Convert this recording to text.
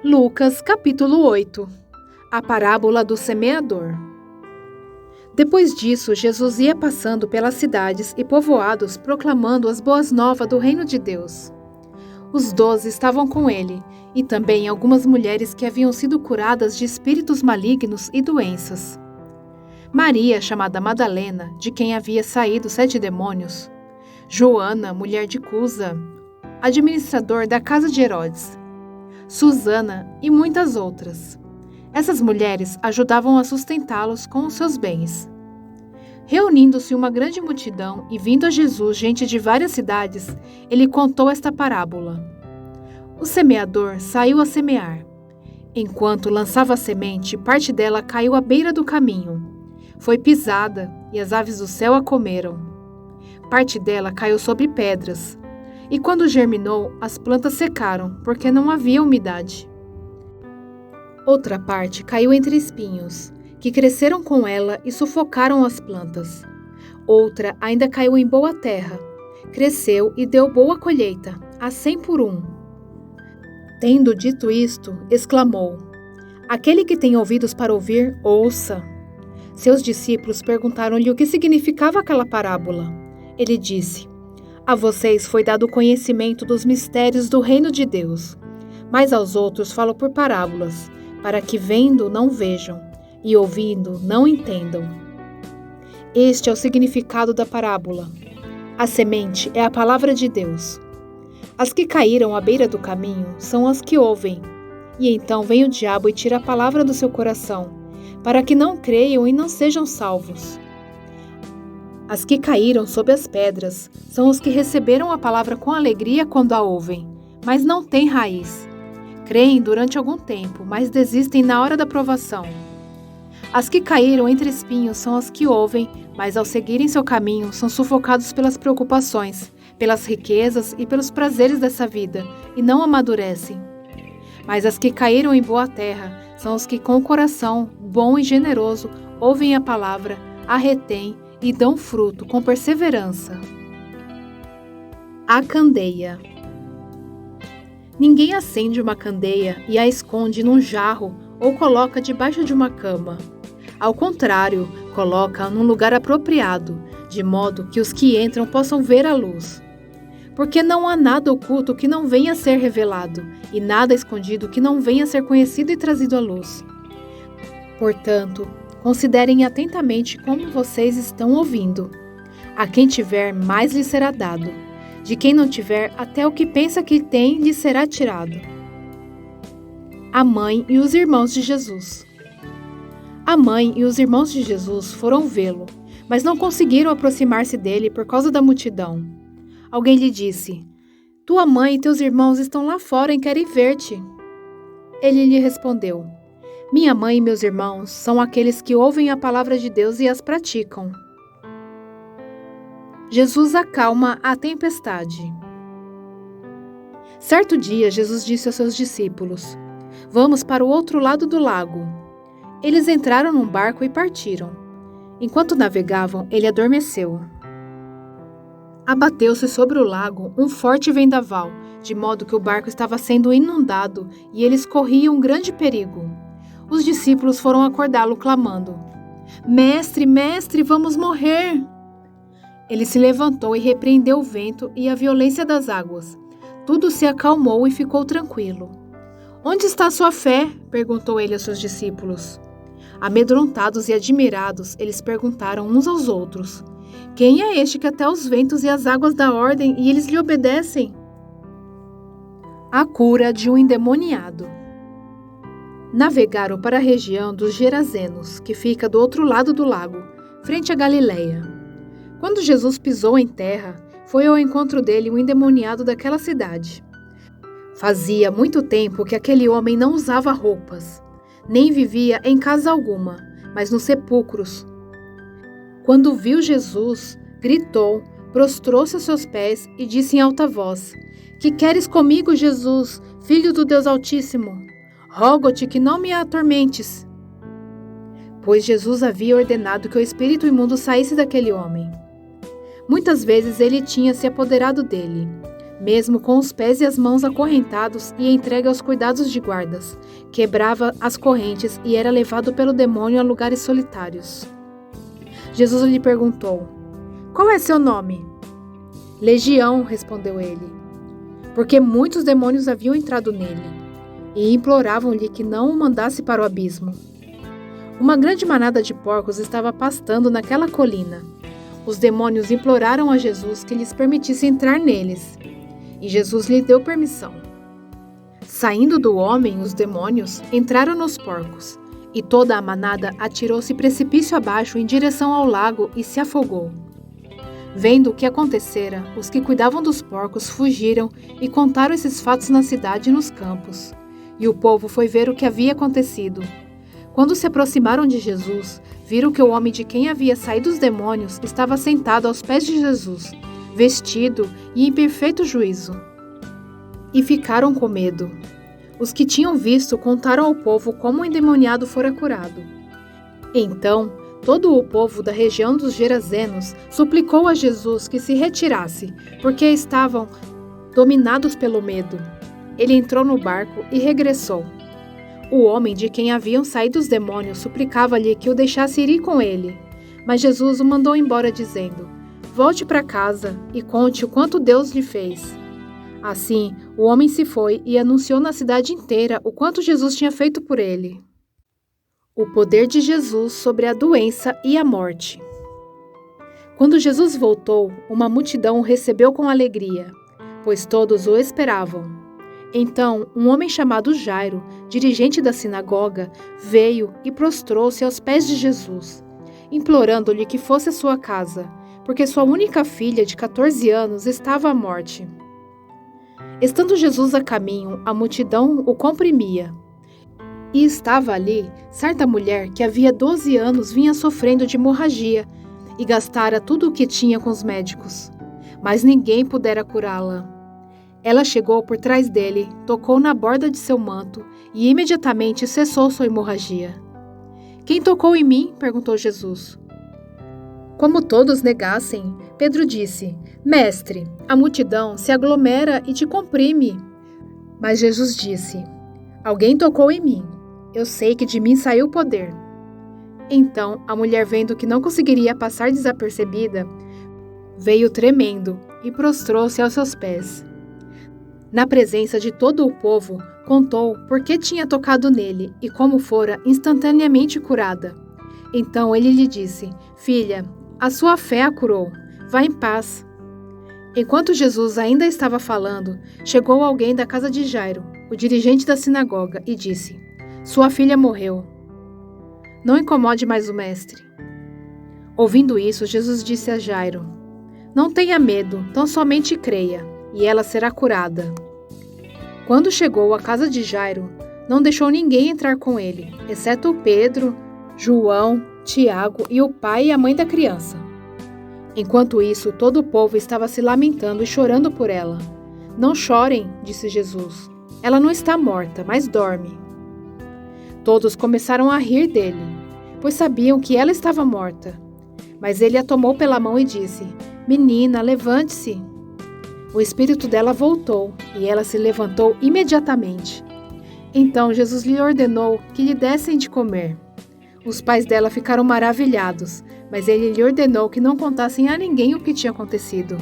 Lucas, capítulo 8. A parábola do semeador. Depois disso, Jesus ia passando pelas cidades e povoados, proclamando as boas novas do reino de Deus. Os 12 estavam com ele, e também algumas mulheres que haviam sido curadas de espíritos malignos e doenças. Maria, chamada Madalena, de quem havia saído 7 demônios. Joana, mulher de Cusa, administrador da casa de Herodes. Susana e muitas outras. Essas mulheres ajudavam a sustentá-los com os seus bens. Reunindo-se uma grande multidão e vindo a Jesus gente de várias cidades, ele contou esta parábola. O semeador saiu a semear. Enquanto lançava a semente, parte dela caiu à beira do caminho. Foi pisada e as aves do céu a comeram. Parte dela caiu sobre pedras. E quando germinou, as plantas secaram, porque não havia umidade. Outra parte caiu entre espinhos, que cresceram com ela e sufocaram as plantas. Outra ainda caiu em boa terra, cresceu e deu boa colheita, a 100 por 1. Tendo dito isto, exclamou: Aquele que tem ouvidos para ouvir, ouça. Seus discípulos perguntaram-lhe o que significava aquela parábola. Ele disse: A vocês foi dado o conhecimento dos mistérios do reino de Deus, mas aos outros falo por parábolas, para que vendo não vejam, e ouvindo não entendam. Este é o significado da parábola. A semente é a palavra de Deus. As que caíram à beira do caminho são as que ouvem, e então vem o diabo e tira a palavra do seu coração, para que não creiam e não sejam salvos. As que caíram sob as pedras são os que receberam a palavra com alegria quando a ouvem, mas não têm raiz. Creem durante algum tempo, mas desistem na hora da provação. As que caíram entre espinhos são as que ouvem, mas ao seguirem seu caminho são sufocados pelas preocupações, pelas riquezas e pelos prazeres dessa vida, e não amadurecem. Mas as que caíram em boa terra são os que com o coração bom e generoso ouvem a palavra, a retêm e dão fruto com perseverança. A candeia. Ninguém acende uma candeia e a esconde num jarro ou coloca debaixo de uma cama. Ao contrário, coloca num lugar apropriado, de modo que os que entram possam ver a luz. Porque não há nada oculto que não venha a ser revelado, e nada escondido que não venha a ser conhecido e trazido à luz. Portanto, considerem atentamente como vocês estão ouvindo. A quem tiver, mais lhe será dado. De quem não tiver, até o que pensa que tem, lhe será tirado. A mãe e os irmãos de Jesus. A mãe e os irmãos de Jesus foram vê-lo, mas não conseguiram aproximar-se dele por causa da multidão. Alguém lhe disse: Tua mãe e teus irmãos estão lá fora e querem ver-te. Ele lhe respondeu: Minha mãe e meus irmãos são aqueles que ouvem a palavra de Deus e as praticam. Jesus acalma a tempestade. Certo dia, Jesus disse aos seus discípulos: Vamos para o outro lado do lago. Eles entraram num barco e partiram. Enquanto navegavam, ele adormeceu. Abateu-se sobre o lago um forte vendaval, de modo que o barco estava sendo inundado e eles corriam grande perigo. Os discípulos foram acordá-lo clamando: Mestre, mestre, vamos morrer! Ele se levantou e repreendeu o vento e a violência das águas. Tudo se acalmou e ficou tranquilo. Onde está a sua fé? Perguntou ele aos seus discípulos. Amedrontados e admirados, eles perguntaram uns aos outros: Quem é este que até os ventos e as águas dá ordem e eles lhe obedecem? A cura de um endemoniado. Navegaram para a região dos Gerazenos, que fica do outro lado do lago, frente a Galileia. Quando Jesus pisou em terra, foi ao encontro dele um endemoniado daquela cidade. Fazia muito tempo que aquele homem não usava roupas, nem vivia em casa alguma, mas nos sepulcros. Quando viu Jesus, gritou, prostrou-se aos seus pés e disse em alta voz: Que queres comigo, Jesus, Filho do Deus Altíssimo? Rogo-te que não me atormentes. Pois Jesus havia ordenado que o espírito imundo saísse daquele homem. Muitas vezes ele tinha se apoderado dele. mesmo com os pés e as mãos acorrentados e entregue aos cuidados de guardas. Quebrava as correntes e era levado pelo demônio a lugares solitários. Jesus lhe perguntou: "Qual é seu nome?" "Legião", respondeu ele, porque muitos demônios haviam entrado nele e imploravam-lhe que não o mandasse para o abismo. Uma grande manada de porcos estava pastando naquela colina. Os demônios imploraram a Jesus que lhes permitisse entrar neles, e Jesus lhe deu permissão. Saindo do homem, os demônios entraram nos porcos, e toda a manada atirou-se precipício abaixo em direção ao lago e se afogou. Vendo o que acontecera, os que cuidavam dos porcos fugiram e contaram esses fatos na cidade e nos campos. E o povo foi ver o que havia acontecido. Quando se aproximaram de Jesus, viram que o homem de quem havia saído os demônios estava sentado aos pés de Jesus, vestido e em perfeito juízo. E ficaram com medo. Os que tinham visto contaram ao povo como o endemoniado fora curado. Então, todo o povo da região dos Gerazenos suplicou a Jesus que se retirasse, porque estavam dominados pelo medo. Ele entrou no barco e regressou. O homem de quem haviam saído os demônios suplicava-lhe que o deixasse ir com ele. Mas Jesus o mandou embora, dizendo: "Volte para casa e conte o quanto Deus lhe fez." Assim, o homem se foi e anunciou na cidade inteira o quanto Jesus tinha feito por ele. O poder de Jesus sobre a doença e a morte. Quando Jesus voltou, uma multidão o recebeu com alegria, pois todos o esperavam. Então, um homem chamado Jairo, dirigente da sinagoga, veio e prostrou-se aos pés de Jesus, implorando-lhe que fosse à sua casa, porque sua única filha, de 14 anos, estava à morte. Estando Jesus a caminho, a multidão o comprimia. E estava ali certa mulher que havia 12 anos vinha sofrendo de hemorragia e gastara tudo o que tinha com os médicos, mas ninguém pudera curá-la. Ela chegou por trás dele, tocou na borda de seu manto e imediatamente cessou sua hemorragia. "Quem tocou em mim?" perguntou Jesus. Como todos negassem, Pedro disse: "Mestre, a multidão se aglomera e te comprime." Mas Jesus disse: "Alguém tocou em mim. Eu sei que de mim saiu o poder." Então a mulher, vendo que não conseguiria passar desapercebida, veio tremendo e prostrou-se aos seus pés. Na presença de todo o povo, contou por que tinha tocado nele e como fora instantaneamente curada. Então ele lhe disse: "Filha, a sua fé a curou. Vá em paz." Enquanto Jesus ainda estava falando, chegou alguém da casa de Jairo, o dirigente da sinagoga, e disse: "Sua filha morreu. Não incomode mais o mestre." Ouvindo isso, Jesus disse a Jairo: "Não tenha medo, tão somente creia, e ela será curada." Quando chegou à casa de Jairo, não deixou ninguém entrar com ele, exceto Pedro, João, Tiago e o pai e a mãe da criança. Enquanto isso, todo o povo estava se lamentando e chorando por ela. "Não chorem", disse Jesus. "Ela não está morta, mas dorme." Todos começaram a rir dele, pois sabiam que ela estava morta. Mas ele a tomou pela mão e disse: "Menina, levante-se." O espírito dela voltou e ela se levantou imediatamente. Então Jesus lhe ordenou que lhe dessem de comer. Os pais dela ficaram maravilhados, mas ele lhe ordenou que não contassem a ninguém o que tinha acontecido.